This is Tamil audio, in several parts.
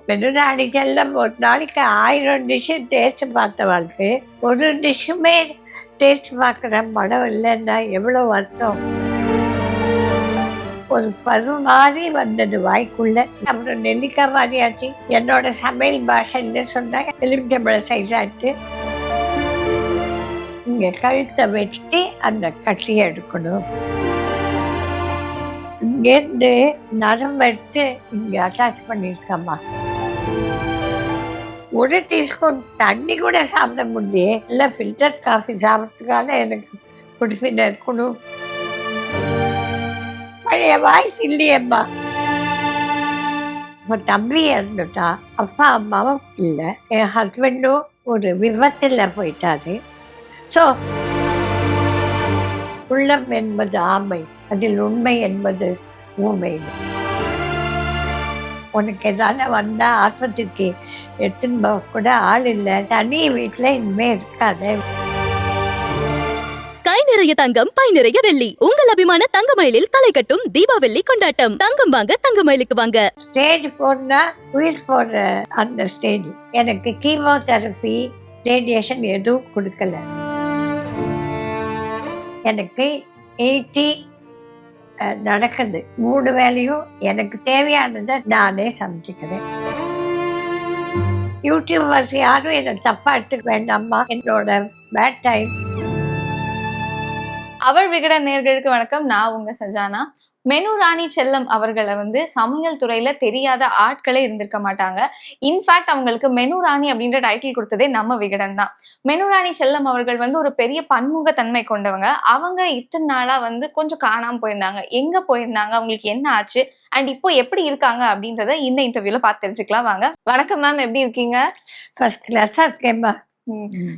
மெதுராணி செல்லம் ஒரு நாளைக்கு 1000 டிஷ்ஷு டேஸ்ட் பார்த்தவளுக்கு ஒரு டிஷ்ஷுமே டேஸ்ட் பார்க்குற மனம் இல்லைன்னா எவ்வளோ வருத்தம். ஒரு பரு மாதிரி வந்தது வாய்க்குள்ள. அப்புறம் நெல்லிக்காய் மாதிரி ஆச்சு. என்னோட சமையல் பாஷையில சொன்னா எலுமிச்சம்பழ சைஸ் ஆச்சு. இங்க கழுத்தை வெட்டி அந்த கட்டியை எடுக்கணும். இங்கேருந்து நரம்பு எடுத்து இங்க அட்டாச் பண்ணிருக்கம்மா. ஒரு டீஸ்பூன் தண்ணி கூட சாப்பிட முடியல. இல்லை ஃபில்டர் காஃபி சாப்பிட்றதுக்காக எனக்கு குடிப்பின இருக்கணும். பழைய வாய்ஸ் இல்லையம்மா. இப்போ தம்பி இருந்துட்டா, அப்பா அம்மாவும் இல்லை. என் ஹஸ்பண்டும் ஒரு விபத்தில் போயிட்டாரு. ஸோ உள்ளம் என்பது ஆமை, அதில் உண்மை என்பது ஊமை. உனக்கு எதால வந்தா ஆஸ்பத்திரிக்கு எடுத்துன்னு போக கூட ஆள் இல்லை, தனி வீட்டில் இனிமே இருக்காது. கை நிறைய தங்கம், பை நிறைய வெள்ளி. உங்கள் அபிமான தங்கமயிலில் களை கட்டும் தீபாவளி கொண்டாட்டம். தங்கம் வாங்க தங்கமயிலுக்கு வாங்க. ஸ்டேஜ் 4னா உயிர் போற அந்த ஸ்டேஜ். எனக்கு கீமோதெரபி, ரேடியேஷன் எதுவும் கொடுக்கல. எனக்கு 80 நடக்குது. 3 வேளையும் எனக்கு தேவையானதை நானே சமைச்சுக்கிறேன். யூடியூபர்ஸ் யாரும் என்னை தப்பா எடுத்துக்க வேண்டாம்மா. என்னோட பேட் டைம். அவள் விகடன் நேயர்களுக்கு வணக்கம். நான் உங்க சஜானா. மெனு ராணி செல்லம் அவர்களை சமையல் துறையில தெரியாத ஆட்களே இருந்திருக்க மாட்டாங்க. இன்ஃபேக்ட் அவங்களுக்கு மெனு ராணி அப்படின்ற டைட்டில் கொடுத்ததே நம்ம விகடன் தான். மெனு ராணி செல்லம் அவர்கள் ஒரு பெரிய பன்முகத்தன்மை கொண்டவங்க. அவங்க இத்தனை நாளா கொஞ்சம் காணாம போயிருந்தாங்க. எங்க போயிருந்தாங்க, அவங்களுக்கு என்ன ஆச்சு, அண்ட் இப்போ எப்படி இருக்காங்க அப்படின்றத இந்த இன்டர்வியூல பார்த்து தெரிஞ்சுக்கலாம் வாங்க. வணக்கம் மேம், எப்படி இருக்கீங்க? ஃபர்ஸ்ட் கிளாஸா இருக்கேம்மா.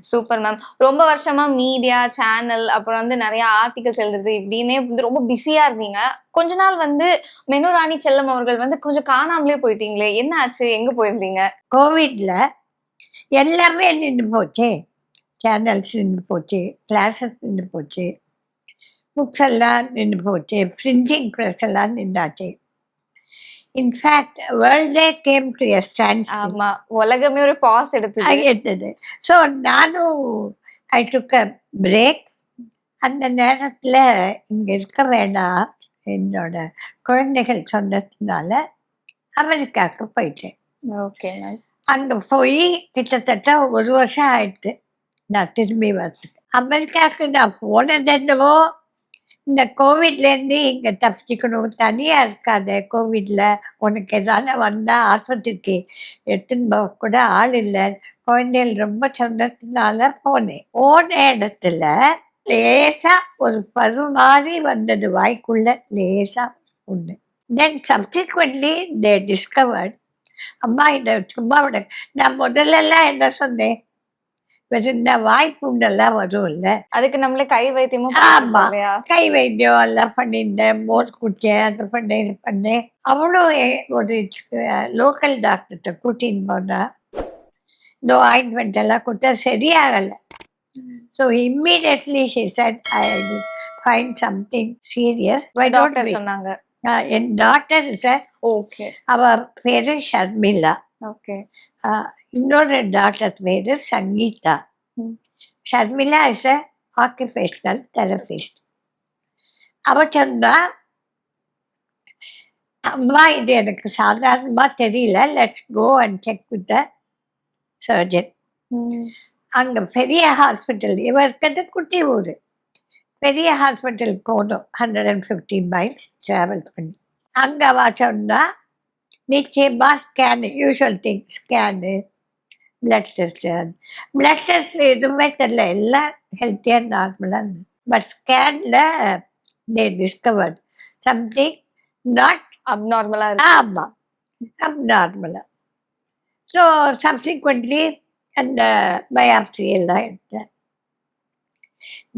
Super ma'am. ரொம்ப வருஷமா மீடியா சேனல் அப்புறம் நிறைய ஆர்டிகல்ஸ் எழுதுறது இப்படின்னே ரொம்ப பிஸியா இருந்தீங்க. கொஞ்ச நாள் மெனு ராணி செல்லம் அவர்கள் கொஞ்சம் காணாமலே போயிட்டீங்களே, என்ன ஆச்சு, எங்க போயிருந்தீங்க? கோவிட்ல எல்லாமே நின்று போச்சு. சேனல்ஸ் நின்று போச்சு, கிளாஸஸ் நின்று போச்சு, புக்ஸ் எல்லாம் நின்று போச்சு, பிரிண்டிங் ப்ரெஸ் எல்லாம் நின்றாச்சு. இன்ஃபேக்ட் வேர்ல்டே கேம் டு எ ஸ்டாண்ட். ஆமா, உலகமே ஒரு பாஸ் எடுத்தது. ஸோ நானும் ஐ டுக் அ பிரேக். அந்த நேரத்தில் இங்கே இருக்க வேண்டாம், என்னோட குழந்தைகள் சொன்னதுனால அமெரிக்காவுக்கு போயிட்டேன். ஓகே. அங்கே போய் கிட்டத்தட்ட 1 வருஷம் ஆயிடுச்சு நான் திரும்பி வர்றதுக்கு. அமெரிக்காவுக்கு நான் போனது என்னவோ இந்த கோவிட்லேருந்து இங்கே தப்பிச்சுக்கணும், தனியாக இருக்காது, கோவிட்ல உனக்கு எதால வந்தால் ஆஸ்பத்திரிக்கு எடுத்துன்னு போக கூட ஆள் இல்லை, குழந்தைகள் ரொம்ப சொன்னதுனால போனேன். போன இடத்துல லேசாக ஒரு பரு மாதிரி வந்தது வாய்க்குள்ள, லேசாக ஒன்று. தென் சப்சிக்வெண்ட்லி தே டிஸ்கவர்ட், அம்மா இதை சும்மா விட. நான் முதல்லலாம் என்ன சொன்னேன், இந்த வாய்ப்புண்டெல்லாம் வரும் இல்ல, அதுக்கு நம்மளே கை வைத்தியமும். ஆமா, கை வைத்தியம் எல்லாம் பண்ணியிருந்தேன், மோர் குடிச்சேன், அது பண்ணேன், இது பண்ணேன். அவளும் ஒரு லோக்கல் டாக்டர்கிட்ட கூட்டின்னு போனா, இந்த ஆயின்மெண்ட் எல்லாம் கொடுத்தா சரியாகலை. So immediately she said I will find something serious. சொன்னாங்க. என் டாக்டர் ஓகே, அவ பேரு ஷர்மிளா. ஓகே. இன்னொரு டாக்டர் பேரு Sangeetha. Sharmila is a occupational therapist. அவ சொன்னா, அம்மா இது எனக்கு சாதாரணமா தெரியல, let's go and check with the surgeon. அங்க பெரிய ஹாஸ்பிட்டல், இவ இருக்கிறது குட்டி ஊர், பெரிய ஹாஸ்பிட்டல் போனோம். 150 மைல்ஸ் ட்ராவல் பண்ணி. அங்க அவ சொன்னா, நிச்சயமா scan, usual thing, scan, blood டெஸ்ட்டில் எதுவுமே தெரியல, எல்லாம் ஹெல்த்தியாக நார்மலாக இருந்தது. பட் ஸ்கேனில் தே டிஸ்கவர்ட் சம்திங் நாட் அப்நார்மலா. ஆமாம், அப்நார்மலாக. ஸோ சப்சிக்வெண்ட்லி அந்த பயாப்சி எல்லாம் எடுத்தேன்.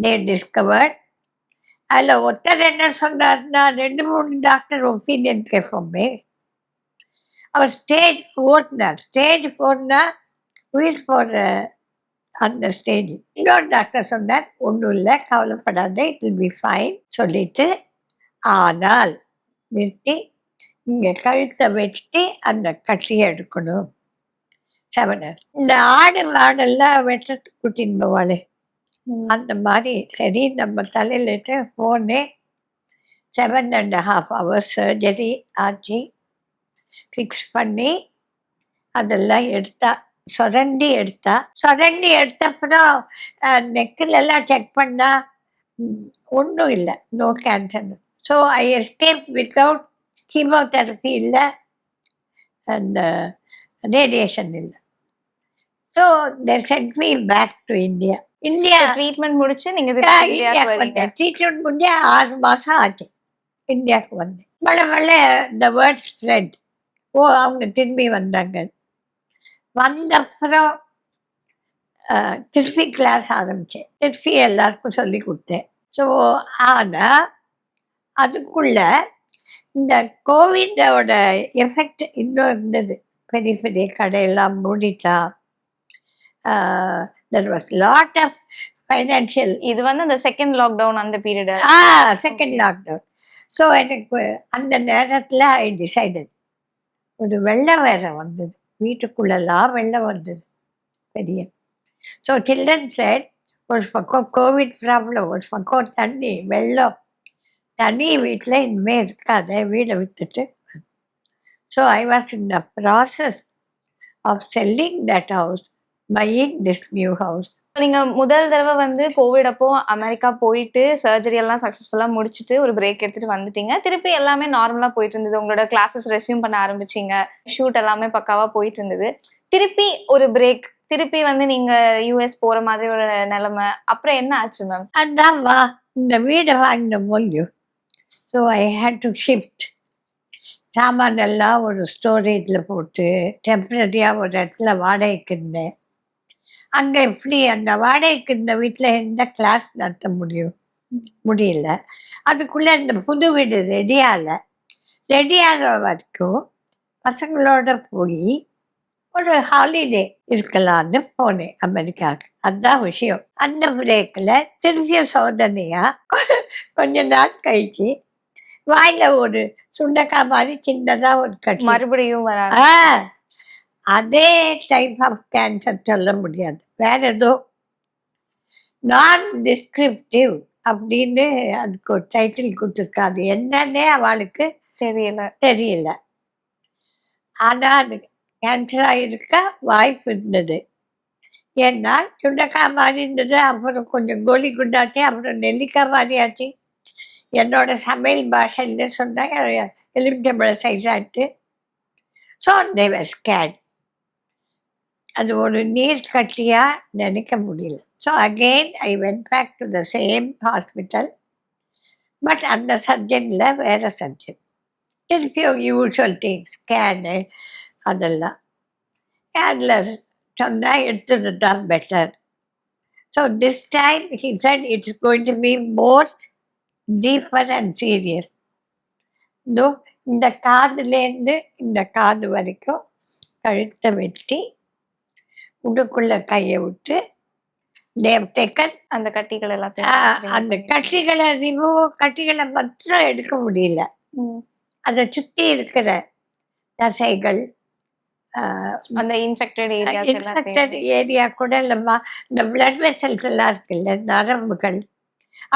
They discovered. அதில் ஒருத்தர் என்ன சொன்னார்னா, 2-3 டாக்டர் ஒப்பீனியன் கேட்போமே. அவர் ஸ்டேஜ் 4னா உயிர் போடுற அந்த ஸ்டேஜ். இன்னொரு டாக்டர் சொன்னார், ஒன்றும் இல்லை, கவலைப்படாத, இட் வில் பி ஃபைன் சொல்லிட்டு, ஆனால் நிறுத்தி இங்கே கழுத்தை வெட்டி அந்த கட்டியை எடுக்கணும் 7 hours. இந்த ஆடு மாடெல்லாம் வெட்டுறதுக்கு கூட்டின்னு போவாளே அந்த மாதிரி சரி நம்ம தலையிலிட்டு போனேன். 7.5 hours சர்ஜரி ஆச்சு. ஃபிக்ஸ் பண்ணி அதெல்லாம் சுரண்டி எடுத்தப்புறம் நெக்கிலெல்லாம் செக் பண்ணால் ஒன்றும் இல்லை, no cancer. So I escape without chemotherapy இல்லை, அந்த ரேடியேஷன் இல்லை. So they sent me back to India. Treatment முடிச்சு நீங்க இந்தியாவுக்கு வரீங்க. ட்ரீட்மெண்ட் முடிஞ்சு 6 மாதம் ஆச்சு. இந்தியாவுக்கு வந்தேன். மழை இந்த வேர்ட் ஸ்ப்ரெட். அவங்க திரும்பி வந்தாங்க. வந்தப்புறம் திருப்பி கிளாஸ் ஆரம்பித்தேன். திருப்பி எல்லாருக்கும் சொல்லி கொடுத்தேன். ஸோ ஆனால் அதுக்குள்ள இந்த கோவிடோட எஃபெக்ட் இன்னும் இருந்தது. பெரிய பெரிய கடையெல்லாம் மூடிட்டா. there was lot of financial. இது வந்து அந்த செகண்ட் லாக்டவுன் அந்த பீரியட். Second lockdown. ஸோ எனக்கு அந்த நேரத்தில் ஐ டிசைடட். ஒரு வெள்ளம் வேற வந்தது, வீட்டுக்குள்ளெல்லாம் வெள்ளம் வந்தது பெரிய. ஸோ சில்ட்ரன் செட் ஒரு பக்கம் கோவிட் ப்ராப்ளம், ஒரு பக்கம் தண்ணி வெள்ளம். தனி வீட்டில் இனிமேல் இருக்காத, வீடை விட்டுட்டு. So I was in the process of selling that house, buying this new house. நீங்க முதல் தடவை வந்து கோவிட் அப்போ அமெரிக்கா போயிட்டு சர்ஜரி எல்லாம் சக்சஸ்ஃபுல்லா முடிச்சுட்டு ஒரு பிரேக் எடுத்துட்டு வந்துட்டீங்க. திருப்பி எல்லாமே நார்மலா போயிட்டு இருந்தது. உங்களோட கிளாஸஸ் ரெஸ்யூம் பண்ண ஆரம்பிச்சீங்க. ஷூட் எல்லாமே பக்காவா போயிட்டு இருந்தது. திருப்பி ஒரு பிரேக், திருப்பி வந்து நீங்க யூஎஸ் போற மாதிரி ஒரு நிலைமை. அப்புறம் என்ன ஆச்சு மேம்? அதான் இந்த வீடை வாங்கின போது so I had to shift. சாமானெல்லாம் ஒரு ஸ்டோரேஜில் போட்டு டெம்பரரியாக ஒரு இடத்துல வாடகைக்கு இருந்தேன். அங்கே எப்படி அந்த வாடகைக்கு இந்த வீட்டில் எந்த கிளாஸ் நடத்த முடியல. அதுக்குள்ளே இந்த புது வீடு ரெடியாகிற வரைக்கும் பசங்களோட போய் ஒரு ஹாலிடே இருக்கலான்னு போனேன் அமெரிக்காவுக்கு. அதுதான் விஷயம். அந்த பிரேக்கில் திருப்பிய சோதனையாக கொஞ்ச நாள் கழிச்சு வாயில் ஒரு சுண்டக்காய் மாதிரி சின்னதாக ஒரு கட்டி மறுபடியும் அதே டைப் ஆஃப் கேன்சர் சொல்ல முடியாது, வேற ஏதோ நான் டிஸ்கிரிப்டிவ் அப்படின்னு அதுக்கு ஒரு டைட்டில் கொடுத்துருக்காது. என்னன்னே அவளுக்கு தெரியல. ஆனால் அது கேன்சராக இருக்க வாய்ப்பு இருந்தது. ஏன்னா சுண்டக்காய் மாதிரி இருந்தது, அப்புறம் கொஞ்சம் கோலி குண்டாச்சு, அப்புறம் நெல்லிக்காய் மாதிரி ஆச்சு. என்னோட சமையல் பாஷையில் சொன்னாங்க எலுமிச்சம்பழ சைஸ் ஆட்டு. So they were scared. அது ஒரு நீர் கட்டியாக நினைக்க முடியல. So again I went back to the same hospital. But அந்த சர்ஜனில் வேறு சர்ஜன். திருப்பியும் யூஸ்வல் திங்ஸ், ஸ்கேனு அதெல்லாம் அதில் சொன்னால் எடுத்துட்டு தான் better. So this time he said it's going to be more deeper and serious. இந்த காதுலேருந்து இந்த காது வரைக்கும் கழுத்தை வெட்டி உடுக்குள்ள கையை விட்டு அந்த கட்டிகள் எல்லாத்தையும் அந்த கட்டிகளை மாத்திரம் எடுக்க முடியல. அதை சுற்றி இருக்கிற தசைகள், அந்த இன்ஃபெக்டட் ஏரியா கூட இல்லைம்மா, இந்த பிளட் வெசல்ஸ் எல்லாம் இருக்குல்ல, நரம்புகள்,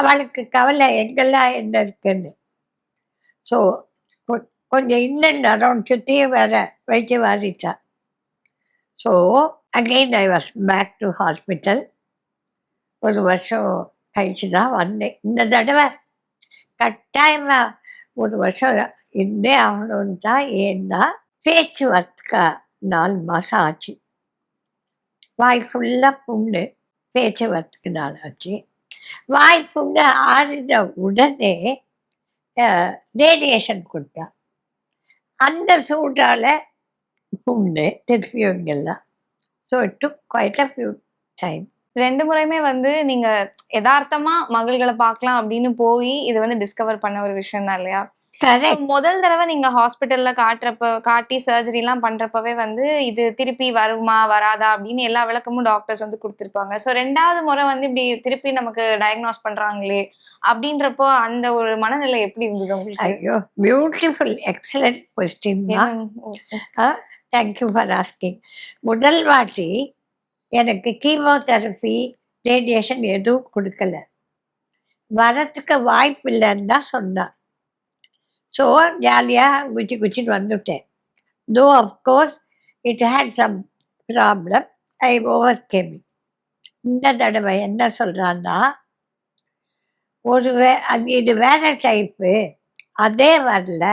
அவளுக்கு கவலை எங்கெல்லாம் என்ன இருக்குன்னு. ஸோ கொஞ்சம் இன்னும் அரௌண்ட் சுற்றியும் வேற வச்சு வாரிட்டா. So again I was back to hospital. ஒரு வருஷம் கழிச்சு தான் வந்தேன். இந்த தடவை கட்டாயமாக ஒரு வருஷம் இருந்தே ஆகணும்னு தான். ஏன்னா பேச்சுவார்த்தைக்கா 4 மாதம் ஆச்சு. வாய் ஃபுல்லாக புண்ணு, பேச்சுவார்த்தைக்கு 4 ஆச்சு. வாய் புண்ணு ஆறின உடனே ரேடியேஷன் கொடுத்தா. அந்த சூடால் புண்ணு திருப்பியும் இங்கெல்லாம். So it took quite a few time. 2 முறையுமே வந்து நீங்க எதார்த்தமா மகள்கள பார்க்கலாம் அப்படின்னு போயி, இது வந்து டிஸ்கவர் பண்ண ஒரு விஷயம் தான் இல்லையா? So correct. முதல் தடவ நீங்க ஹாஸ்பிட்டல்ல காட்டி சர்ஜரிலாம் பண்றப்பவே வந்து, இது திருப்பி வருமா? வராதா? அப்படின்னு எல்லா விளக்கமும் டாக்டர்ஸ் வந்து குடுத்துருப்பாங்க. ஸோ 2வது முறை வந்து இப்படி திருப்பி நமக்கு டயக்னோஸ் பண்றாங்களே! அப்படின்றப்போ அந்த ஒரு மனநிலை எப்படி இருந்தது உங்களுக்கு? ஐயோ! பியூட்டிஃபுல் எக்ஸலென்ட் கொஸ்டின்மா. Okay. Thank you for asking. முதல் வாட்டி எனக்கு கீமோதெரபி, ரேடியேஷன் எதுவும் குடுக்கல. வரத்துக்கு வாய்ப்பு இல்லன்னு தான் சொன்னா. ஸோ ஜாலியா குச்சி குச்சின்னு வந்துட்டேன். Though of course it had some problem. I overcame it. இந்த தடவை என்ன சொல்றான்னா, இது வேற டைப்பு. அதே வரல.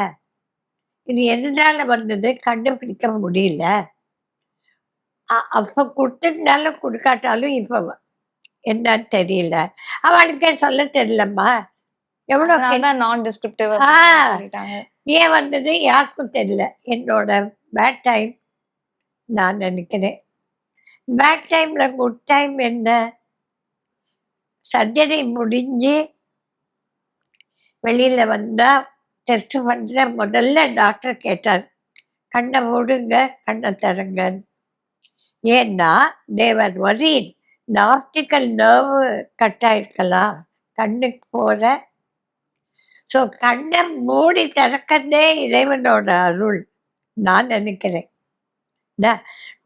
இது எதனால வந்தது கண்டுபிடிக்க முடியல. அப்ப குடுத்திருந்தாலும் குடுக்காட்டாலும் இப்ப என்னன்னு தெரியல. அவளுக்கே சொல்ல தெரியலம்மா. எவ்வளோ அதனால தான் நான் டிஸ்கிரிப்டிவ் ஆ. சொல்லிட்டாங்க. ஏன் வந்தது யாருக்கும் தெரியல. என்னோட பேட் டைம் நான் நினைக்கிறேன். பேட் டைம்ல குட் டைம் என்ன? சர்ஜரி முடிஞ்சு வெளியில வந்தா டெஸ்ட் பண்ற முதல்ல டாக்டர் கேட்டார், கண்ணை மூடுங்க, கண்ணை திறங்கன்னு. ஏன்னா தேவர் worried. இந்த ஆப்டிக்கல் நர்வு கட் ஆயிருக்கலாம் கண்ணுக்கு போற. ஸோ கண்ணை மூடி திறக்கிறதே இறைவனோட அருள் நான் நினைக்கிறேன்.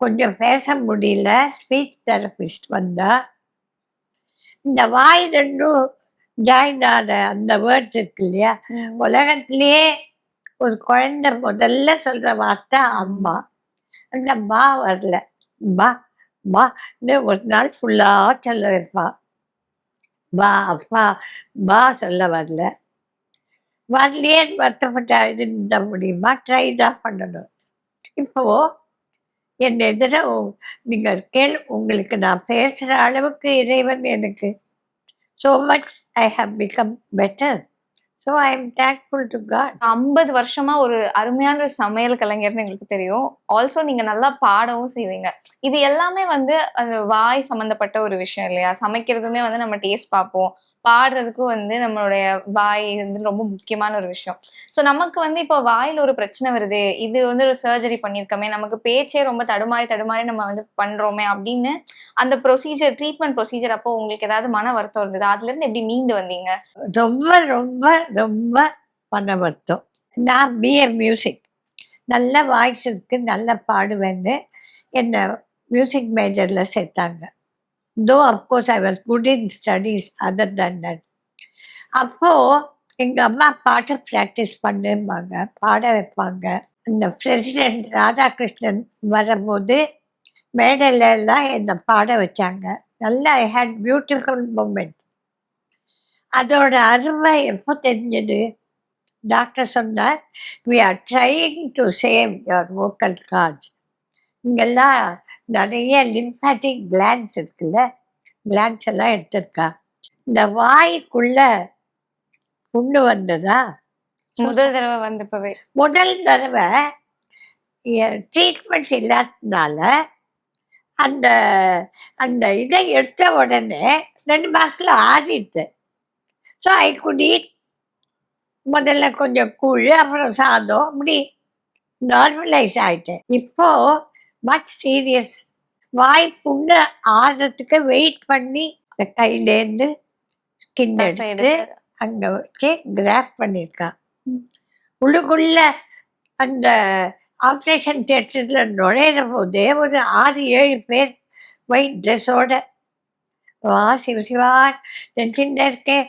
கொஞ்சம் பேச முடியல. ஸ்பீச் தெரபிஸ்ட் வந்தா, இந்த வாய் ரெண்டும் ஜாயின் ஆன அந்த வேர்ட்ஸ் இருக்கு இல்லையா, உலகத்திலேயே ஒரு குழந்தை முதல்ல சொல்ற வார்த்தை அம்மா. அந்த மா வரல. மா மான்னு ஒரு நாள் ஃபுல்லா சொல்ல வைப்பா. பா அப்பா பா சொல்ல வரல. வரலையே வருத்தப்பட்டா எழுத முடியுமா? ட்ரை தான் பண்ணணும். இப்போ என் எதிர நீங்க உங்களுக்கு நான் பேசுற அளவுக்கு இறைவன் எனக்கு so much I have become better. So I am thankful to God. 50 வருஷமா ஒரு அருமையான ஒரு சமையல் கலைஞர்னு எங்களுக்கு தெரியும். ஆல்சோ நீங்க நல்லா பாடவும் செய்வீங்க. இது எல்லாமே வந்து அந்த வாய் சம்மந்தப்பட்ட ஒரு விஷயம் இல்லையா? சமைக்கிறதுமே வந்து நம்ம டேஸ்ட் பார்ப்போம். பாடுறதுக்கும் வந்து நம்மளுடைய வாய் வந்து ரொம்ப முக்கியமான ஒரு விஷயம். ஸோ நமக்கு வந்து இப்போ வாயில ஒரு பிரச்சனை வருதே, இது வந்து ஒரு சர்ஜரி பண்ணியிருக்கோமே, நமக்கு பேச்சே ரொம்ப தடுமாறி நம்ம வந்து பண்றோமே அப்படின்னு அந்த ட்ரீட்மெண்ட் ப்ரொசீஜர் அப்போ உங்களுக்கு ஏதாவது மன வருத்தம் இருந்ததா? அதுலேருந்து எப்படி மீண்டு வந்தீங்க? ரொம்ப ரொம்ப ரொம்ப மன வருத்தம். நான் பிஏ மியூசிக் நல்ல வாய்ஸ் இருக்கு, நல்லா பாடுவேன்னு என்னை மியூசிக் மேஜரில் சேர்த்தாங்க. தோ of course I was good in studies other than that. அப்போது எங்கள் அம்மா பாட்டு ப்ராக்டிஸ் பண்ணுவாங்க, பாட வைப்பாங்க. இந்த பிரசிடென்ட் ராதாகிருஷ்ணன் வரும்போது மேடையில எல்லாம் என்னை பாட வச்சாங்க. நல்லா ஐ ஹேட் பியூட்டிஃபுல் மூமெண்ட். அதோட அருமை எப்போ தெரிஞ்சது? டாக்டர் சொன்னார், we are trying to save your vocal cords. இங்கெல்லாம் நிறைய லிம்பாட்டிக் கிளான்ஸ் இருக்குல்ல, கிளான்ஸ் எல்லாம் எடுத்திருக்கா. இந்த வாய்க்குள்ள புண்ணு வந்ததா? முதல் தடவை வந்தப்பவே. முதல் தடவை ட்ரீட்மெண்ட் இல்லாததுனால அந்த அந்த இதை எடுத்த உடனே 2 மாசத்துல ஆறிடுது. So I could eat. முதல்ல கொஞ்சம் கூழ், அப்புறம் சாதம், அப்படி நார்மலைஸ் ஆயிட்டேன். இப்போ மச் சீரியஸ். வாய் புண்ணு ஆறுறதுக்கு வெயிட் பண்ணி இந்த கையிலேருந்து ஸ்கின் எடுத்து அங்கே வச்சு கிராஃப்ட் பண்ணியிருக்கான். உள்ளுக்குள்ள அந்த ஆப்ரேஷன் தியேட்டரில் நுழையிற போதே ஒரு 6-7 பேர் ஒயிட் ட்ரெஸ்ஸோட வா சிவா நினைச்சுட்டு இருக்கேன்.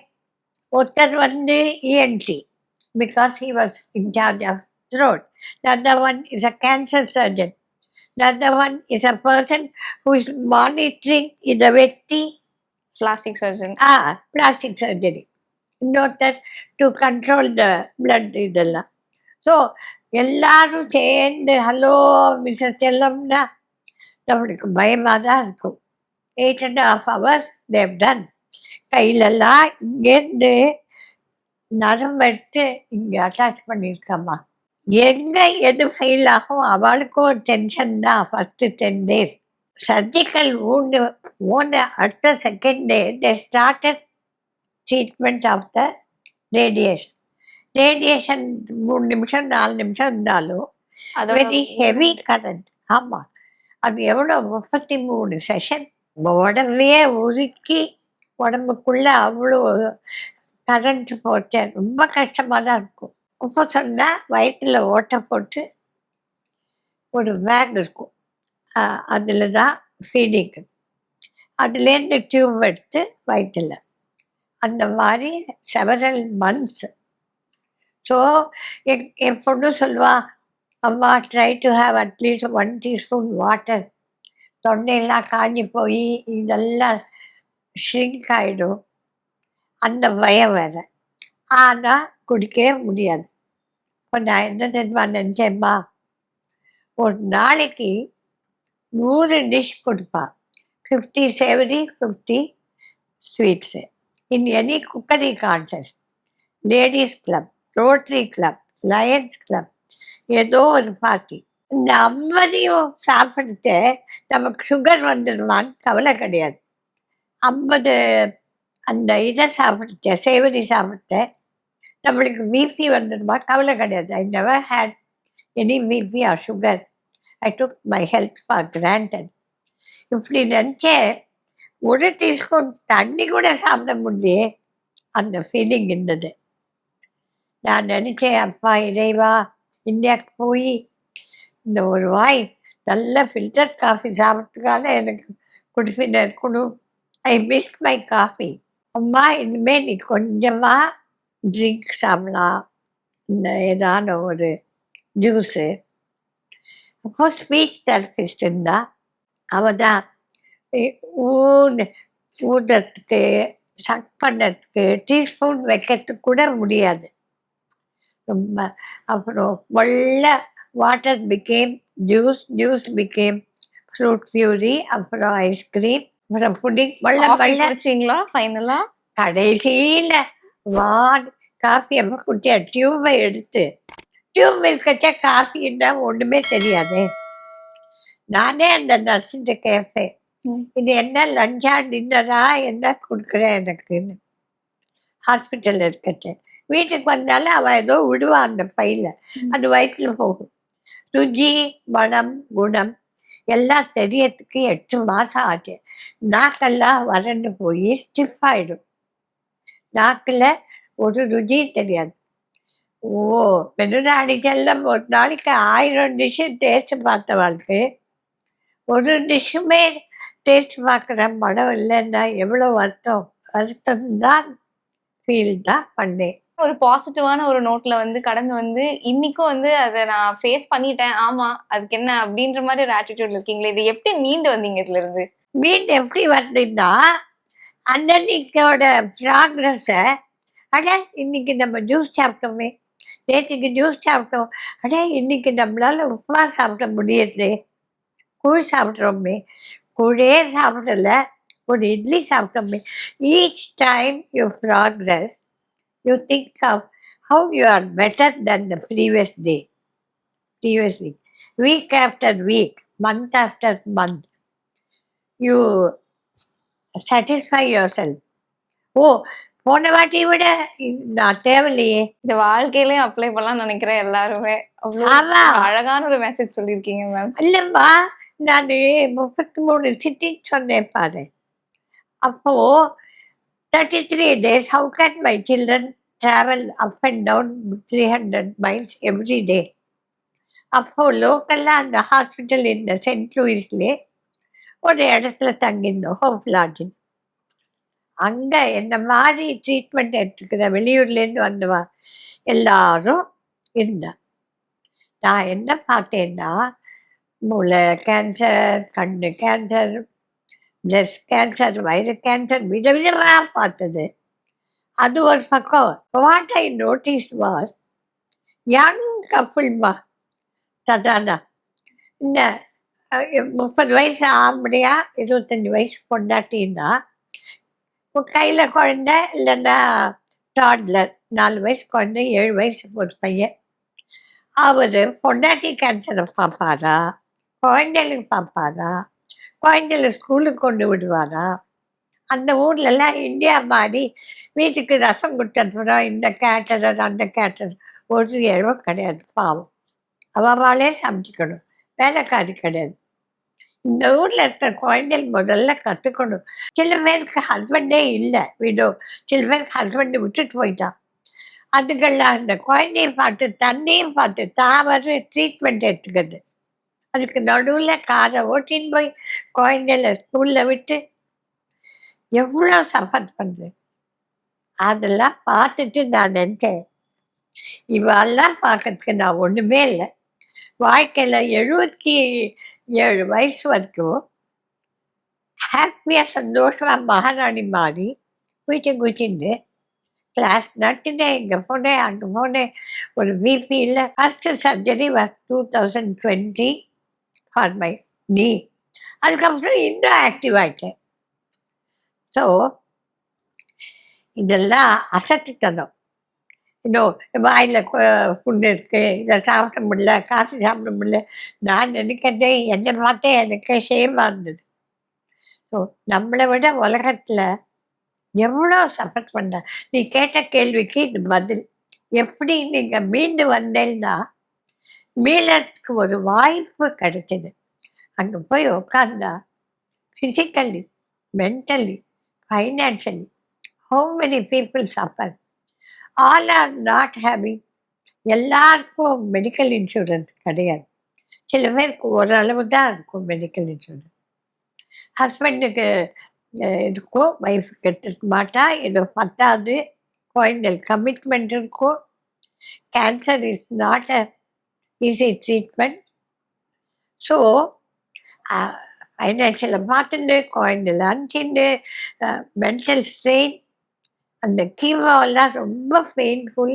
ஒருத்தர் வந்து ENT because he was incharge of throat. The other one is a cancer surgeon. The other one is a person who is monitoring the வெட்டி பிளாஸ்டிக் சர்ஜன். Plastic surgery. இன்னொருத்தர் டு கண்ட்ரோல் த பிளட் இதெல்லாம். ஸோ எல்லாரும் சேர்ந்து ஹலோ மிஸ்ஸஸ் செல்லம்னா நம்மளுக்கு பயமாக தான் இருக்கும். 8.5 hours தேவ் டன். கையிலெல்லாம் இங்கேருந்து நரம்பு எடுத்து இங்கே அட்டாச் பண்ணியிருக்காம்மா. எங்கே எது ஃபெயில் ஆகும் அவளுக்கும் ஒரு டென்ஷன் தான் ஃபஸ்ட்டு 10 days. சர்ஜிக்கல் wound போன அடுத்த second day they started treatment of the radiation. Radiation 3 நிமிஷம் 4 நிமிஷம் இருந்தாலும் அதோட வெரி ஹெவி கரண்ட். ஆமாம், அது எவ்வளோ 33 செஷன் உடம்பையே உருக்கி உடம்புக்குள்ள அவ்வளோ கரண்ட் போச்சு. ரொம்ப கஷ்டமாக தான் இருக்கும். அப்போ சொன்னால் வயிற்றில் ஓட்டை போட்டு ஒரு பேக் இருக்கும், அதில் தான் ஃபீடிங்கு. அதுலேருந்து டியூப் எடுத்து வயிற்றில் அந்த மாதிரி செவரல் மந்த்ஸ். ஸோ என் பொண்ணு சொல்லுவா, அம்மா ட்ரை டு ஹாவ் அட்லீஸ்ட் 1 டீஸ்பூன் வாட்டர். தொண்டையெல்லாம் காஞ்சி போய் இதெல்லாம் ஷ்ரிங்க் ஆகிடும், அந்த பயம் வேறு. ஆனால் குடிக்கவே முடியாது. இப்போ நான் என்ன தெரியுமா நினச்சேம்மா, ஒரு நாளைக்கு 100 டிஷ் கொடுப்பா. 50 savoury, 50 sweets. In any cookery contest, ladies club, Rotary club, Lions club, ஏதோ ஒரு பார்ட்டி. இந்த 50 சாப்பிட்டு நமக்கு சுகர் வந்துடுவான்னு கவலை கிடையாது. 50 அந்த இதை சாப்பிட்டு சேவரி சாப்பிட்டு நம்மளுக்கு பிபி வந்துடுமா கவலை கிடையாது. I never had any BP or sugar. I took my health for granted. இப்படி நினச்சேன். 1 டீஸ்பூன் தண்ணி கூட சாப்பிட முடியே, அந்த ஃபீலிங் இருந்தது. நான் நினச்சேன், அப்பா இறைவா, இந்தியாவுக்கு போய் இந்த ஒரு வாய் நல்ல ஃபில்டர் காஃபி சாப்பிட்றதுக்காக எனக்கு குடிப்பின இருக்கணும். I miss my coffee. அம்மா இனிமேல் நீ கொஞ்சமாக ட்ரிங்க் சாப்பிடலாம், இந்த ஏதான ஒரு ஜூஸு. அப்போ ஸ்பீச் தெரபிஸ்ட் இருந்தா, அவள் தான் ஊதுறதுக்கு சக் பண்ணுறதுக்கு டீஸ்பூன் வைக்கிறதுக்கு கூட முடியாது. ரொம்ப அப்புறம் வெள்ள water become juice, juice become fruit puree, அப்புறம் ஐஸ்கிரீம், அப்புறம் புடிங், வெள்ள குடிச்சிங்களா ஃபைனலா? கடைசியில் காஃபி அப்போ குட்டியா டியூபை எடுத்து, டியூப் இருக்கச்சா காஃபி இருந்தால் ஒன்றுமே தெரியாது. நானே அந்த நர்ஸுகிட்ட கேட்பேன், இது என்ன லஞ்சா டின்னரா என்ன கொடுக்குறேன் எனக்குன்னு. ஹாஸ்பிட்டலில் இருக்கட்டு வீட்டுக்கு வந்தாலும் அவள் ஏதோ விடுவான் அந்த பையில், அது வயிற்றில் போகும். ருச்சி, மனம், குணம் எல்லாம் தெரியறதுக்கு 8 மாதம் ஆச்சு. நாக்கெல்லாம் வறண்டு போய் ஸ்டிஃப் ஆகிடும். நாக்கில் ஒரு ருச்சி தெரியாது. ஓ, மெனுராணி செல்லம் ஒரு நாளைக்கு 1000 டிஷ்ஷு டேஸ்ட் பார்த்தவாளுக்கு ஒரு டிஷ்ஷுமே டேஸ்ட் பார்க்குற மனம் இல்லைன்னா எவ்வளோ வருத்தம்தான் ஃபீல் தான் பண்ணேன். ஒரு பாசிட்டிவான ஒரு நோட்ல வந்து கடந்து வந்து இன்னைக்கும் வந்து அதை நான் ஃபேஸ் பண்ணிட்டேன், ஆமா அதுக்கு என்ன அப்படின்ற மாதிரி ஒரு ஆட்டிடியூட்ல இருக்கீங்களே, இது எப்படி மீண்டு வந்தீங்க இதுல இருந்து? மீண்டு எப்படி வந்தீங்கன்னா, அன்னன்னைக்கோட ப்ராக்ரஸை, அட இன்னைக்கு நம்ம ஜூஸ் சாப்பிட்டோமே, நேற்றுக்கு ஜூஸ் சாப்பிட்டோம், அட இன்னைக்கு நம்மளால உப்புமா சாப்பிட முடியல, கூழ் சாப்பிட்றோமே, கூழே சாப்பிடல, ஒரு இட்லி சாப்பிட்டோமே. Each time you progress, you think of how you are better than the previous day, previous week, week after week, month after month. You satisfy yourself. ஓ, போன வாட்டி விட நான் தேவையில்லையே. இந்த வாழ்க்கையிலே அப்ளை பண்ணலாம் நினைக்கிறேன் எல்லாருமே. அவ்வளோ ஆமா, அழகான ஒரு மெசேஜ் சொல்லியிருக்கீங்க மேம். இல்லைம்மா, நான் 33 சிட்டின்னு சொன்னேன் பாரு. அப்போ 33 days, how can my children travel up and down 300 miles every day? அப்போ லோக்கலாக அந்த ஹாஸ்பிட்டல் இந்த சென்ட் லூயிஸ்லே ஒரு இடத்துல தங்கியிருந்தோம், ஹோப் லாட்ஜின். அங்கே இந்த மாதிரி ட்ரீட்மெண்ட் எடுத்துக்கிற வெளியூர்லேருந்து வந்தவா எல்லாரும் இருந்தா. நான் என்ன பார்த்தேன்னா, மூளை கேன்சர், கண்ணு கேன்சர், பிரெஸ்ட் கேன்சர், வயிறு கேன்சர், விதவிதமாக பார்த்தது. அது ஒரு பக்கம். What I notice was young கப்புள்மா. சதானா இந்த 30 வயசு ஆம்படியா, 25 வயசு பொண்டாட்டின்னா, கையில் குழந்தை, இல்லைன்னா டாட்லர் 4 வயசு குழந்தை, 7 வயசு ஒரு பையன். அவர் பொண்டாட்டி கேன்சரை பார்ப்பாரா, குழந்தைகளுக்கு பார்ப்பாரா, குழந்தைல ஸ்கூலுக்கு கொண்டு விடுவாரா? அந்த ஊர்லலாம் இந்தியா மாதிரி வீட்டுக்கு ரசம் கொடுத்து அனுப்புகிறோம், இந்த கேட்டரர் அந்த கேட்டர் ஒரு இழவு கிடையாது. பாவம் அவளே சமைச்சிக்கணும், வேலைக்காரி கிடையாது. இந்த ஊரில் இருக்கிற குழந்தைகள் முதல்ல கற்றுக்கணும். சில பேருக்கு ஹஸ்பண்டே இல்லை, விடோ. சில பேருக்கு ஹஸ்பண்டு விட்டுட்டு போயிட்டான். அதுக்கெல்லாம் அந்த குழந்தைய பார்த்து தண்ணியும் பார்த்து தாவறு ட்ரீட்மெண்ட் எடுத்துக்கிறது. அதுக்கு நடுவில் காரை ஓட்டின்னு போய் குழந்தைல ஸ்கூலில் விட்டு எவ்வளோ சஃபர் பண்ணுது. அதெல்லாம் பார்த்துட்டு நான் நினைச்சேன், இவெல்லாம் பார்க்கறதுக்கு நான் ஒன்றுமே இல்லை. வாழ்க்கையில் 77 வயசு வரைக்கும் ஹாப்பியாக சந்தோஷமாக மகாராணி மாதிரி வீட்டுக்கு குச்சிட்டு கிளாஸ் நடத்தினேன், இங்கே போனேன் அங்கே போனேன். ஒரு பிபியில் first surgery was 2020 for my knee. அதுக்கப்புறம் இன்னும் ஆக்டிவ் ஆகிட்டேன். ஸோ இதெல்லாம் அசட்டுத்தனம். இன்னும் வாயில் புண்ணு இருக்குது, இதை சாப்பிட முடியல, காஃபி சாப்பிட முடியல. நான் நினைக்கிறதே என்னை பார்த்தே எனக்கு ஷேமாக இருந்தது. ஸோ நம்மளை விட உலகத்தில் எவ்வளோ சப்போர்ட் பண்ண. நீ கேட்ட கேள்விக்கு இது பதில். எப்படி நீங்கள் மீண்டு வந்தேன்னா, மீளறதுக்கு ஒரு வாய்ப்பு கிடைச்சது. அங்கே போய் உட்காந்தா physically, mentally, financially how many people suffer. All are not having. எல்லாருக்கும் மெடிக்கல் இன்சூரன்ஸ் கிடையாது. சில பேருக்கு ஓரளவு தான் இருக்கும் மெடிக்கல் இன்சூரன்ஸ். ஹஸ்பண்டுக்கு இருக்கும், ஒய்ஃபுக்கு எடுத்துக்க மாட்டா, ஏதோ பத்தாது. குழந்தைகள் கமிட்மெண்ட் இருக்கும். Cancer is not a easy treatment. So ஃபைனான்ஷியலை பார்த்துட்டு குழந்தைல அனுப்பிச்சிட்டு மென்டல் ஸ்ட்ரெயின். அந்த கீமோவெல்லாம் ரொம்ப பெயின்ஃபுல்.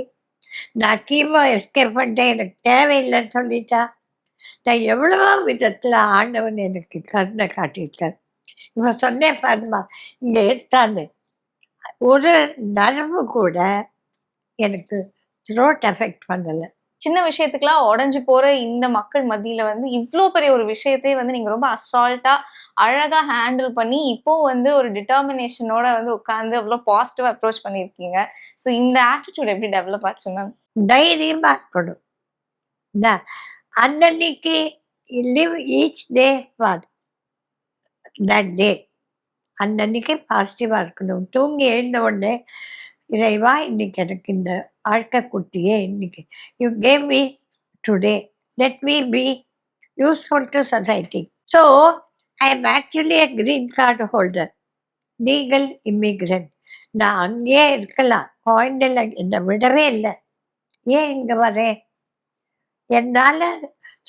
நான் கீமோ எஸ்கேப் பண்ணிட்டேன், எனக்கு தேவையில்லைன்னு சொல்லிட்டா. நான் எவ்வளவோ விதத்தில் ஆண்டவன் எனக்கு கருணை காட்டியிருக்கார். இப்போ சொன்னேன் பாருமா, இங்கே எடுத்தாந்து ஒரு நரம்பு கூட எனக்கு த்ரோட் எஃபெக்ட் பண்ணலை. சின்ன விஷயத்துக்குலாம் உடஞ்சு போற இந்த மக்கள் மத்தியில வந்து இவ்வளோ பெரிய ஒரு விஷயத்தையே வந்து நீங்க ரொம்ப அசால்ட்டா அழகா ஹேண்டில் பண்ணி இப்போ வந்து ஒரு டிட்டர்மினேஷனோட வந்து உட்காந்து அவ்வளோ பாசிட்டிவா அப்ரோச் பண்ணியிருக்கீங்க. ஸோ இந்த ஆட்டிடியூட் எப்படி டெவலப் ஆச்சு மேம்? தைரியமா இருக்கணும். அன்னன்னைக்கு live each day for that day. அன்னன்னைக்கு பாசிட்டிவாக இருக்கணும். தூங்கி எழுந்த உடனே, இறைவா இன்னைக்கு எனக்கு இந்த வாழ்க்கை குட்டியே, இன்னைக்கு you gave me today, let me be useful to society. So I am actually a green card holder, legal immigrant. நான் அங்கேயே இருக்கலாம், குழந்தைல என்னை விடவே இல்லை. ஏன் இங்கே வரேன்? என்னால்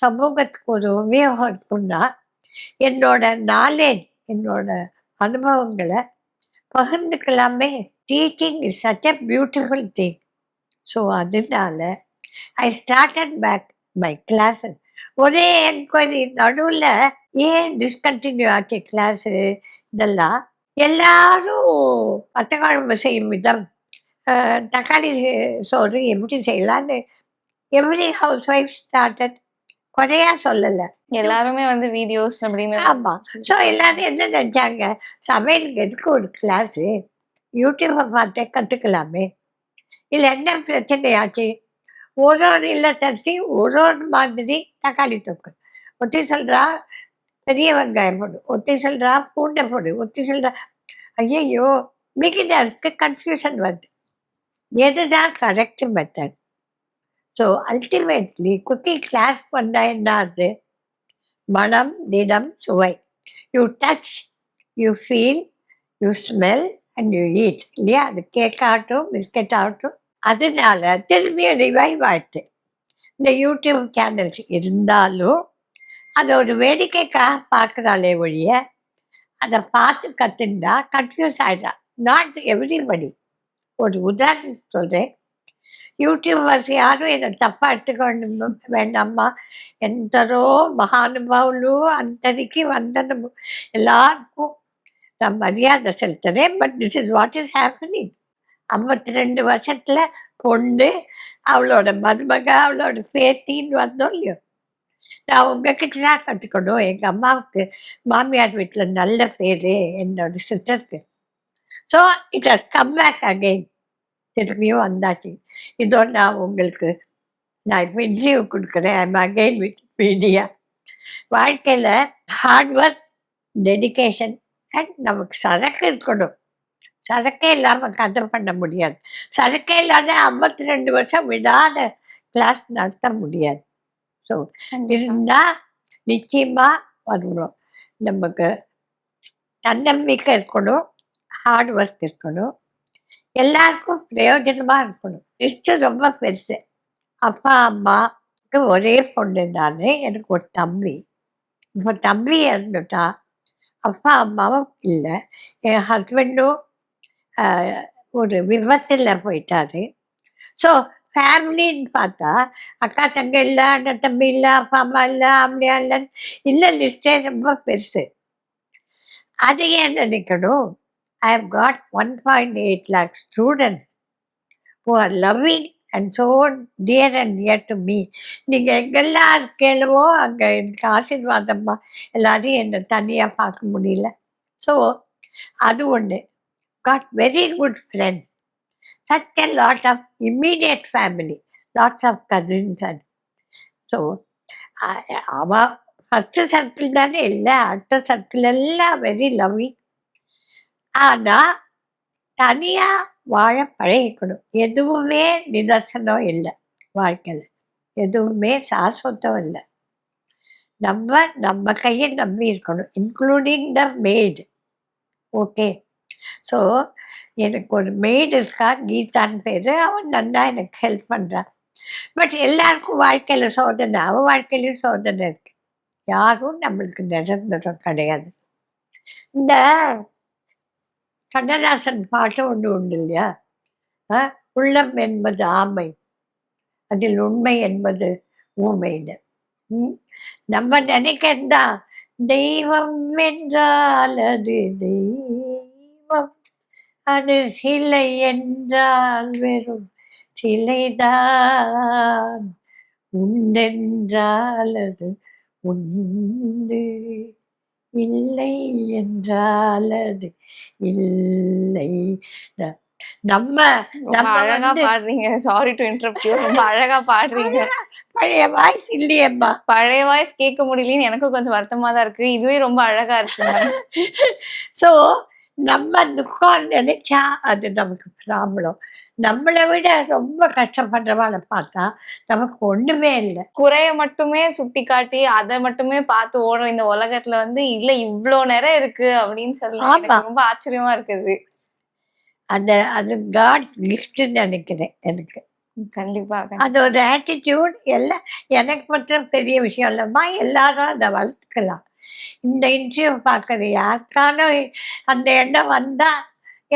சமூகத்துக்கு ஒரு உபயோகம் இருக்குன்னா என்னோட நாலேஜ், என்னோட அனுபவங்களை பகிர்ந்துக்கலாமே. Teaching is such a beautiful thing. So அதனால I started back my classes. ஒரே என்கொயரி நடுவில் ஏன் டிஸ்கண்டினியூ ஆச்சு கிளாஸு இதெல்லாம். எல்லாரும் பச்சைக்குழம்பு செய்யும் விதம், தக்காளி சோறு எப்படி செய்யலான்னு எவ்ரி ஹவுஸ் ஒய்ஃப் ஸ்டார்டட். குறையா சொல்லலை, எல்லாருமே வந்து வீடியோஸ் அப்படின்னு. ஆமாம். ஸோ எல்லாரும் என்ன நினச்சாங்க, சமையலுக்கு எதுக்கு ஒரு கிளாஸு, யூடியூப்பை பார்த்தே கற்றுக்கலாமே. இல்லை என்ன பிரச்சனையாச்சு? ஒரு இல்லத்தரிசி ஒரு மாதிரி தக்காளி தொக்கு, ஒட்டி சொல்கிறா பெரிய வெங்காயம் போடு, ஒட்டி சொல்கிறா பூண்டை போடு, ஒட்டி சொல்கிறா. ஐயையோ, பிகினர்ஸ்க்கு கன்ஃபியூஷன் வருது. எதுதான் correct method? So ultimately cooking கிளாஸ்க்கு வந்தால் என்ன ஆகுது? மனம், நிறம், சுவை. You touch, you feel, you smell and you eat. இல்லையா? அது கேக் ஆகட்டும், பிஸ்கெட் ஆகட்டும். அதனால திரும்பியும் ரிவைவ் ஆகிட்டு இந்த யூடியூப் சேனல்ஸ் இருந்தாலும் அதை ஒரு வேடிக்கைக்காக பார்க்குறாளே ஒழிய அதை பார்த்து கற்றுந்தா கன்ஃபியூஸ் ஆகிட்டா. Not everybody. ஒரு உதாரணத்துக்கு சொல்கிறேன், యూట్యూబర్స్ యారు ఈయన తప్ప అట్టుకోండి వేండమ్మా, ఎందరో మహానుభావులు అందరికీ వందనము, எல்லாருக்கும் நான் மரியாதை செலுத்துறேன். But this is what is happening. 52 வருஷத்துல பொண்ணு, அவளோட மருமக, அவளோட பேத்தின்னு வந்தோம் இல்லையோ. நான் உங்ககிட்ட தான் கற்றுக்கணும். எங்கள் அம்மாவுக்கு மாமியார் வீட்டில் நல்ல பேர் என்னோட சிஸ்டருக்கு. So it has come back again. திரும்பியும் வந்தாச்சு. இதோ நான் உங்களுக்கு நான் இப்போ இன்டர்வியூ கொடுக்குறேன். I'm again with media. வாழ்க்கையில் ஹார்ட் ஒர்க், டெடிகேஷன் அண்ட் நமக்கு சரக்கு இருக்கணும். சரக்கே இல்லாமல் கதை பண்ண முடியாது. சரக்கே இல்லாத 52 வருஷம் விடாத கிளாஸ் நடத்த முடியாது. ஸோ இருந்தால் நிச்சயமாக வரணும். நமக்கு தன்னம்பிக்கை இருக்கணும், ஹார்ட் ஒர்க் இருக்கணும், எல்லாருக்கும் பிரயோஜனமாக இருக்கணும். லிஸ்ட்டு ரொம்ப பெருசு. அப்பா அம்மாவுக்கு ஒரே பொண்ணு நான். எனக்கு ஒரு தம்பி. இப்போ தம்பி இருந்துட்டா அப்பா அம்மாவும் இல்லை. என் ஹஸ்பண்டும் ஒரு விபத்தில் போயிட்டாரு. ஸோ ஃபேமிலின்னு பார்த்தா அக்கா தங்கை இல்லை, அண்ணன் தம்பி இல்லை, அப்பா அம்மா இல்லை, அப்படியா இல்லை இல்லை, லிஸ்டே ரொம்ப பெருசு. அது ஏன் நினைக்கணும்? I have got 1.8 lakh students who are loving and so dear and near to me. நீங்கள் எங்கெல்லாம் இருக்கேளவோ அங்கே எனக்கு ஆசீர்வாதம்மா. எல்லாரையும் என்னை தனியாக பார்க்க முடியல. ஸோ அது ஒன்று. Got very good friends, such a lot of immediate family, lots of cousins. And so அவள் ஃபஸ்ட்டு சர்க்கிள் தானே இல்லை, அடுத்த சர்க்கிள் எல்லாம் வெரி லவ்விங். ஆனால் தனியாக வாழ பழகிக்கணும். எதுவுமே நிதர்சனம் இல்லை வாழ்க்கையில், எதுவுமே சாஸ்வதம் இல்லை. நம்ம கையை நம்பி இருக்கணும், including the maid. Okay. So எனக்கு ஒரு மெய்டு இருக்கா, கீதான்னு பேர். அவன் நல்லா எனக்கு ஹெல்ப் பண்ணுறான். பட் எல்லாருக்கும் வாழ்க்கையில் சோதனை, அவன் வாழ்க்கையிலையும் சோதனை இருக்கு. யாரும் நம்மளுக்கு நிரந்தரம் கிடையாது. இந்த கண்ணதாசன் பாட்டு ஒன்று உண்டு இல்லையா, உள்ளம் என்பது ஆமை, அதில் உண்மை என்பது ஊமைன்னு. நம்ம நினைக்கிறதா தெய்வம் என்றால் அது தெய்வம், அது சிலை என்றால் வெறும் சிலைதான், உண்டென்றால் அது உண்டு, இல்லை என்றால் அது இல்லை. நம்ம அழகா பாடுறீங்க. Sorry to interrupt you. ரொம்ப அழகா பாடுறீங்க. பழைய வாய்ஸ் இல்லையேம்மா. பழைய வாய்ஸ் கேட்க முடியலன்னு எனக்கும் கொஞ்சம் வருத்தமா தான் இருக்கு. இதுவே ரொம்ப அழகா இருக்குங்க. ஸோ நம்ம துக்கம் நினைச்சா அது நமக்கு ப்ராப்ளம். நம்மளை விட ரொம்ப கஷ்டப்படுறவாளை பார்த்தா நமக்கு ஒண்ணுமே இல்லை. குறைய மட்டுமே சுட்டி காட்டி அதை மட்டுமே பார்த்து ஓடுற இந்த உலகத்துல இல்ல இவ்வளோ நேரம் இருக்கு அப்படின்னு சொல்லி ரொம்ப ஆச்சரியமா இருக்குது. அது காட்ஸ் கிஃப்ட்னு நினைக்கிறேன் எனக்கு. கண்டிப்பா அது ஒரு ஆட்டிடியூட். எல்லாம் எனக்கு மட்டும் பெரிய விஷயம் இல்லைம்மா, எல்லாரும் அதை வளர்த்துக்கலாம். இந்த இன்டர்வியூ பார்க்குற யாருக்கான அந்த எண்ணம் வந்தா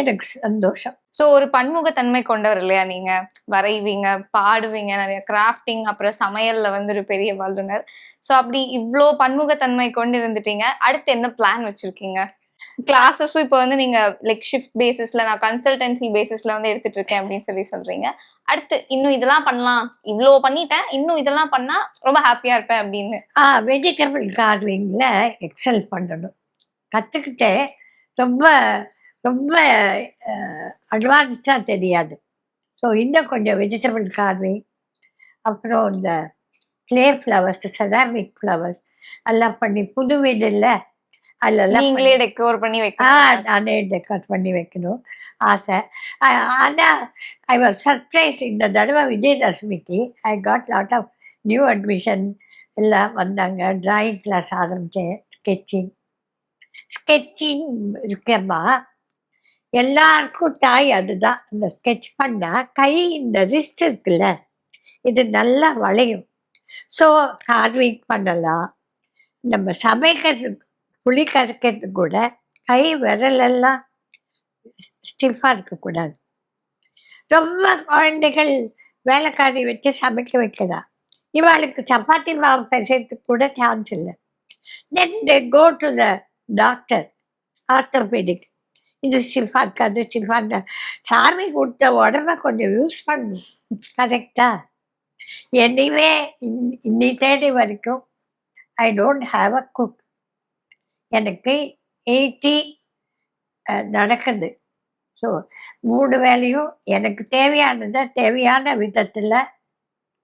எனக்கு சந்தோஷம். ஸோ ஒரு பன்முகத்தன்மை கொண்டவர் இல்லையா நீங்க? வரைவீங்க, பாடுவீங்க, நிறைய கிராஃப்டிங், அப்புறம் சமையல்ல ஒரு பெரிய வல்லுனர். ஸோ அப்படி இவ்வளோ பன்முகத்தன்மை கொண்டு இருந்துட்டீங்க. அடுத்து என்ன பிளான் வச்சிருக்கீங்க? கிளாஸஸும் இப்போ நீங்க லைக் ஷிஃப்ட் பேசிஸ்ல, நான் கன்சல்டன்சி பேசிஸ்ல எடுத்துட்டு இருக்கேன் அப்படின்னு சொல்றீங்க. அடுத்து இன்னும் இதெல்லாம் பண்ணலாம், இவ்வளோ பண்ணிட்டேன், இன்னும் இதெல்லாம் பண்ணா ரொம்ப ஹாப்பியா இருப்பேன் அப்படின்னு. வெஜிடபிள் கார்விங்ல எக்ஸல் பண்ணணும் கற்றுக்கிட்டே. ரொம்ப ரொம்ப அட்வான்ஸ்டாக தெரியாது. ஸோ இன்னும் கொஞ்சம் வெஜிடபிள் கார்விங், அப்புறம் இந்த கிளே ஃப்ளவர்ஸ், செராமிக் ஃப்ளவர்ஸ் எல்லாம் பண்ணி புது வீடு இல்லை அதெல்லாம் நீங்களே டெக்கோர் பண்ணி வைக்கணும். நானே டெக்கோர் பண்ணி வைக்கணும் ஆசை. ஆனால் ஐ வாஸ் சர்ப்ரைஸ். இந்த தடவை விஜயதசமிக்கு I got lot of new admission எல்லாம் வந்தாங்க. ட்ராயிங் கிளாஸ் ஆரம்பித்தேன். ஸ்கெட்சிங் இருக்கேம்மா. எல்லாருக்கும் தாய் அதுதான். இந்த ஸ்கெட்ச் பண்ணால் கை, இந்த ரிஸ்ட் இருக்குல்ல, இது நல்லா வளையும். ஸோ கார்விங் பண்ணலாம். நம்ம சமைக்கிறதுக்கு, புளி கரைக்கிறது கூட கை விரலெல்லாம் ஸ்டிஃபாக இருக்கக்கூடாது. ரொம்ப குழந்தைகள் வேலைக்காரி வச்சு சமைக்க வைக்கலாம். இவளுக்கு சப்பாத்தி மாவு பிசைறதுக்கு கூட சான்ஸ் இல்லை. Then they go to the doctor, orthopaedic. இது ஸ்டிஃபாக இருக்காது, ஸ்டிஃபாக சாமி கொடுத்த உடம்பை கொஞ்சம் யூஸ் பண்ணணும். கரெக்டா? எனிவே இன்னி தேதி வரைக்கும் I don't have a cook. எனக்கு 80 நடக்குது. ஸோ 3 வேளையும் எனக்கு தேவையானதை தேவையான விதத்தில்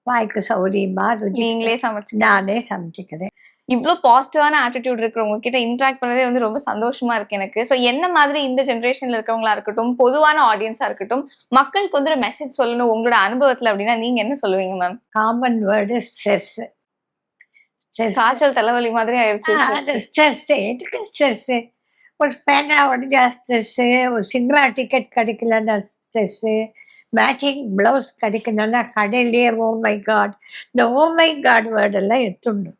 வாய்க்கு சௌரியமா நீங்களே சமைச்சு நானே சமைச்சிக்கிறேன். இவ்ளோ பாசிட்டிவான ஆட்டிடியூட் இருக்கிறவங்க கிட்ட இன்டராக்ட் பண்ணதே வந்து ரொம்ப சந்தோஷமா இருக்கு எனக்கு. ஸோ என்ன மாதிரி இந்த ஜெனரேஷன்ல இருக்கிறவங்களா இருக்கட்டும், பொதுவான ஆடியன்ஸா இருக்கட்டும், மக்களுக்கு வந்து ஒரு மெசேஜ் சொல்லணும் உங்களோட அனுபவத்துல அப்படின்னா நீங்க என்ன சொல்லுவீங்க மேம்? Common word stress. காய்ச்சல் தலைவலி மாதிரி ஆயிடுச்சு. ஸ்ட்ரெஸ் எதுக்கு ஸ்ட்ரெஸ்ஸு? ஒரு பேனா உடஞ்சா ஸ்ட்ரெஸ்ஸு, ஒரு சினிமா டிக்கெட் கிடைக்கலன்னா ஸ்ட்ரெஸ்ஸு, மேட்சிங் ப்ளவுஸ் கிடைக்கலன்னா கடையிலேயே ஓ மை காட். இந்த ஓ மை காட் வேர்டெல்லாம் எடுத்துடணும்.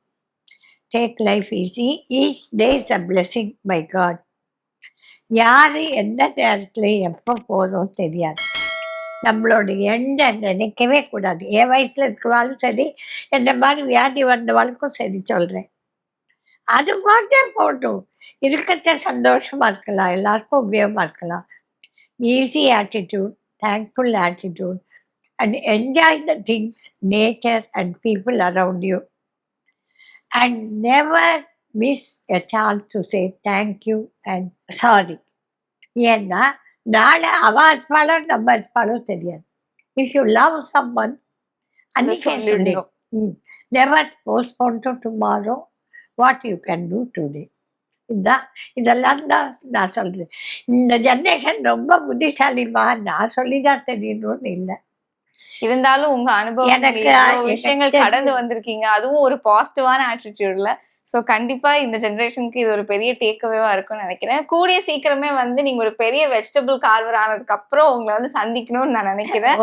Take life easy, each day is a blessing by God. யார் எந்த நேரத்தில் எப்போ போகிறோம் தெரியாது. நம்மளோட எண்ணை நினைக்கவே கூடாது. என் வயசில் இருக்கிறவாலும் சரி, இந்த மாதிரி வியாதி வந்தவாளுக்கும் சரி சொல்கிறேன். அது மட்டும் போட்டும் இருக்கிறத சந்தோஷமாக இருக்கலாம், எல்லாருக்கும் உபயோகமாக இருக்கலாம். Easy attitude, thankful attitude and enjoy the things, nature and people around you. And never miss a chance to say thank you and sorry. ஏன்னா நாளை அவன் இருப்பாளோ நம்ம இருப்பாளோ தெரியாது. இஃப் யூ லவ் சம்மன் அன்னைக்கே சொல்லிடும். Never postpone to tomorrow what you can do today. இதெல்லாம் தான் நான் சொல்கிறேன். இந்த ஜென்ரேஷன் ரொம்ப புத்திசாலிமா, நான் சொல்லி தான் தெரியணும்னு இல்லை. இருந்தாலும் உங்க அனுபவம் விஷயங்கள் கடந்து வந்திருக்கீங்க, அதுவும் ஒரு பாசிட்டிவான ஆட்டிடியூட்ல. சோ கண்டிப்பா இந்த ஜெனரேஷனுக்கு இது ஒரு பெரிய டேக்அவேவா இருக்கும்னு நினைக்கிறேன். கூடிய சீக்கிரமே வந்து நீங்க ஒரு பெரிய வெஜிடபிள் கார்வர் ஆனதுக்கு அப்புறம் உங்களை வந்து சந்திக்கணும்னு நான் நினைக்கிறேன்.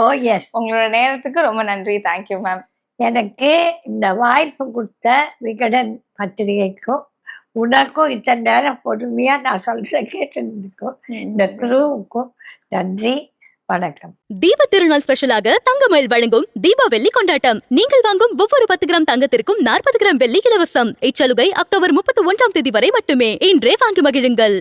உங்களோட நேரத்துக்கு ரொம்ப நன்றி. Thank you ma'am. எனக்கு இந்த வாய்ப்பு கொடுத்த விகடன் பத்திரிகைக்கும் உனக்கும் இத்தனை நேரம் பொறுமையா நான் சொல்ற கேட்டிருந்துக்கும் இந்த குருவுக்கும் நன்றி. வணக்கம். தீப திருநாள் ஸ்பெஷலாக தங்கமயில் வழங்கும் தீபாவளி கொண்டாட்டம். நீங்கள் வாங்கும் ஒவ்வொரு 10 கிராம் தங்கத்திற்கும் 40 கிராம் வெள்ளி இலவசம். இச்சலுகை அக்டோபர் 31 வரை மட்டுமே. இன்றே வாங்கி மகிழுங்கள்.